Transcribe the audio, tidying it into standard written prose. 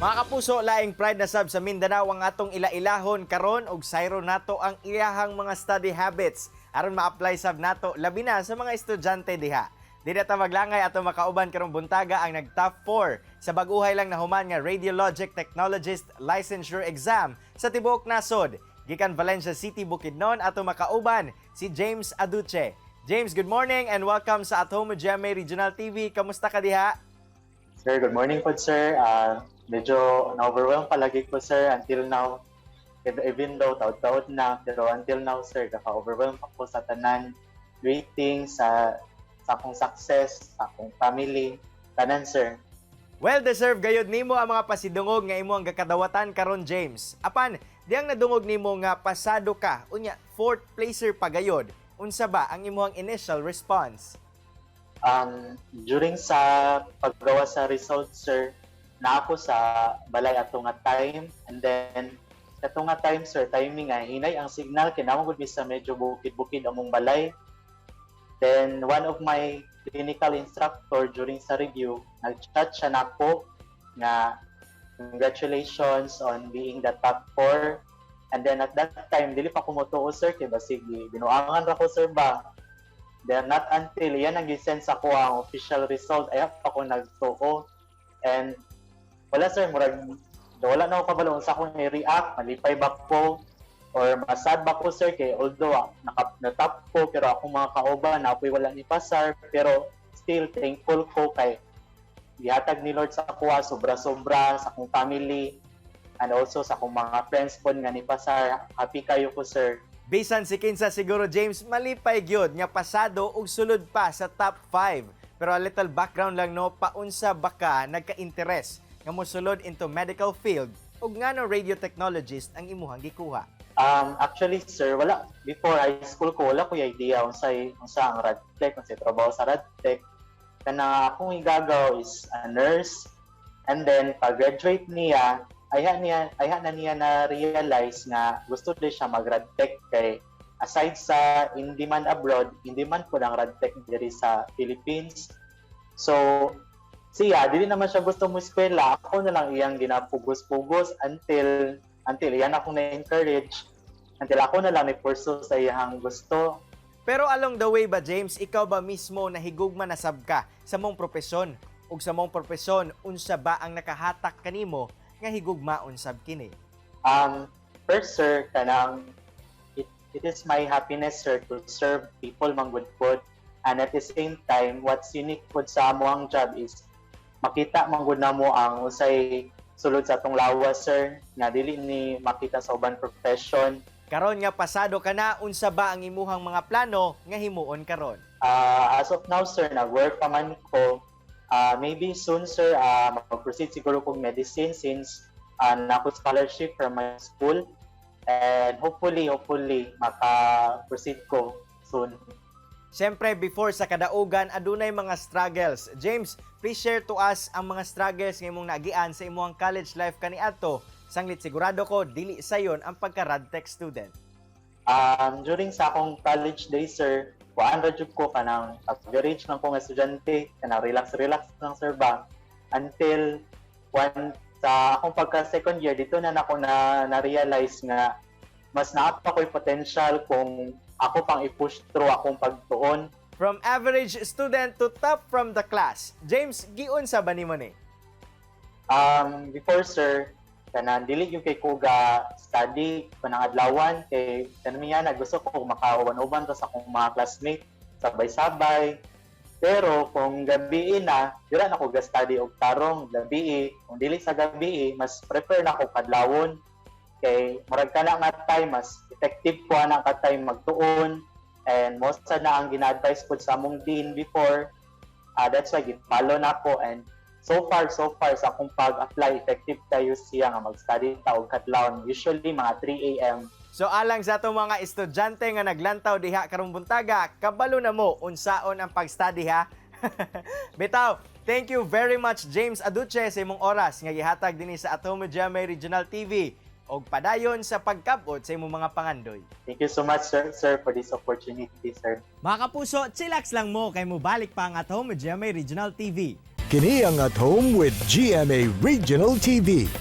Mga kapuso, laing pride na sab sa Mindanao ang atong ila-ilahon karon og Sayron nato ang iyahang mga study habits aron ma-apply sab nato labi na sa mga estudyante diha. Di na ta maglangay ato makauban karong buntaga ang nag-top 4 sa bagohay lang nahuman nga Radiologic Technologist Licensure Exam sa tibuok nasod. Gikan Valencia City, Bukidnon ato makauban si James Aduche. James, good morning and welcome sa At Home GMA Regional TV. Kamusta ka diha? Sir, good morning po, sir. Medyo na-overwhelmed palagi ko, sir, until now. Even though taod-taod na, pero until now, sir, naka-overwhelmed ako sa tanan, waiting sa akong success, sa akong family, tanan, sir. Well-deserved gayud nimo ang mga pasidungog nga imo ang gakadawatan karon, James. Apan, diyang nadungog nimo nga pasado ka, unya, 4th placer pa gayod. Unsa ba ang imong initial response? During sa paggawa sa results, sir, na ako sa balay ato nga time, and then ato nga time, sir, timing nga hinay ang signal kinahanglan gud sa medyo bukid-bukid among balay. Then one of my clinical instructor during sa review nag-chat siya nako nga congratulations on being the top 4. And then at that time dili pa ko motuo, sir, kay basig binuangan ra ko, sir, ba. Then not until yan nag-send sa ko ang official result ay ako nagtuo. And wala, sir, murag wala na ako kabalo sa akong i-react, malipay ba ko or masad ba ko, sir, kay although na-top ko pero akong mga kauban na ako'y wala ni pasar, pero still thankful ko kay gihatag ni Lord sa kuha sobra-sobra sa akong family and also sa akong mga friends po nga ni pasar. Happy kayo ko, sir. Bisan si kinsa siguro, James, malipay gyud nga pasado ug sulod pa sa top 5. Pero a little background lang, no, paunsa baka nagka-interes nga mosulod into medical field ug ngano radio technologist ang imuhang gikuha? Actually, sir, wala. Before high school ko, wala ko yung idea unsa ang Radtech, unsa trabaho sa Radtech. Kana akong igagaw is a nurse. And then, pag-graduate niya, ayha na niya na-realize nga gusto din siya mag-Radtech kay aside sa in-demand abroad, in-demand po ng Radtech diri sa Philippines. So, siya, dili naman siya gusto mo eskwela. Ako na lang iyang ginapugos-pugos until iyan ako na-encourage. Until ako na lang ni-pursue sa iyang gusto. Pero along the way ba, James, ikaw ba mismo nahigugma na sab ka sa mong propesyon? Ug sa mong propesyon, unsa ba ang nakahatak kanimo nga higugmaon sab kini? First, sir, kanang it is my happiness, sir, to serve people man good food. And at the same time, what's unique po sa amo ang job is makita manggod na mo ang usay sulod sa atong lawas, sir, nga dili ni makita sa uban profession. Karon nga pasado ka na, unsa ba ang imuhang mga plano nga himuon karon? As of now, sir, nag-work pa man ko. Maybe soon, sir, mag-proceed siguro kong medicine since nako scholarship from my school. And hopefully, maka-proceed ko soon. Siyempre, before sa kadaugan, adunay mga struggles. James, please share to us ang mga struggles nga imong nagian sa imong college life kaniadto. Sanglit sigurado ko, dili sayon ang pagka-Radtech student. During sa akong college days, sir, waan jud ko kanang average lang ko nga estudyante, kanang relax lang, sir, ba. Until sa akong pagka-second year, dito na ako na-realize nga mas naapa ko'y potential kung ako pang i-push through akong pagtuon. From average student to top from the class. James, giun sa ba nimo ni? Before, sir, kanang dili yung kay kuga study kanang adlawan kay kanamiya gusto ko makauban-uban to sa akong mga classmate sabay-sabay. Pero kung gabi na, dira na ko ga-study og tarong gabi. Kung dili sa gabi, mas prefer na ko kadlawon. Kay murag ka na nga time, mas effective ko na ka time magtuon. And most na ang gina-advise ko sa among dean before. That's why gipalo na ko. And so far sa akong pag-apply, effective tayo siya nga mag-study ta og kadlawon. Usually mga 3 a.m. So alang sa itong mga estudyante nga naglantaw diha karong buntaga, kabalo na mo unsaon ang pag-study, ha? Bitaw, thank you very much, James Aduche, sa imong oras nga gihatag dinhi sa At Home GMA Regional TV og padayon sa pagkabot sa imong mga pangandoy. Thank you so much, sir, for this opportunity, sir. Mga kapuso, chillax lang mo kay mo balik pa ang At Home GMA Regional TV. Kini ang At Home with GMA Regional TV.